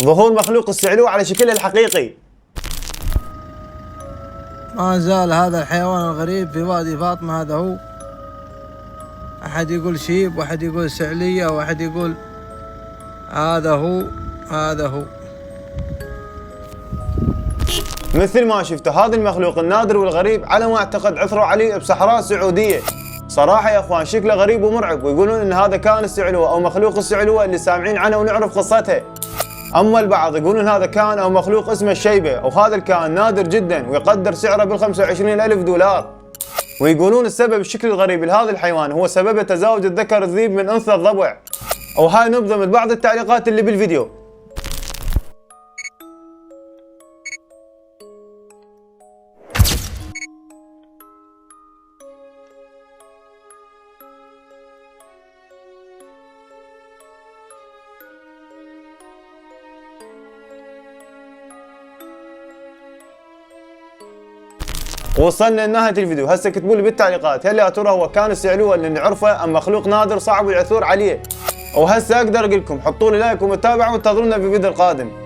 ظهور مخلوق السعلوة على شكله الحقيقي. ما زال هذا الحيوان الغريب في وادي فاطمة، هذا هو. أحد يقول شيب، واحد يقول سعلية، واحد يقول هذا هو. هذا هو مثل ما شفتوا هذا المخلوق النادر والغريب على ما اعتقد عثروا عليه بصحراء سعودية. صراحة يا اخوان شكله غريب ومرعب، ويقولون ان هذا كائن السعلوة او مخلوق السعلوة اللي سامعين عنه ونعرف قصتها. اما البعض يقولون هذا كائن او مخلوق اسمه الشيبة، وهذا الكائن نادر جدا ويقدر سعره بال25,000 دولار. ويقولون السبب الشكل الغريب لهذا الحيوان هو سبب تزاوج الذكر الذيب من انثى الضبع. وهاي نبذة من بعض التعليقات اللي بالفيديو. وصلنا لنهاية الفيديو. هسه اكتبوا لي بالتعليقات هل يا ترى هو كان السعلوة اللي نعرفه ام مخلوق نادر صعب العثور عليه؟ وهسه اقدر اقول لكم حطوا لي لايك ومتابعة وانتظرونا في الفيديو القادم.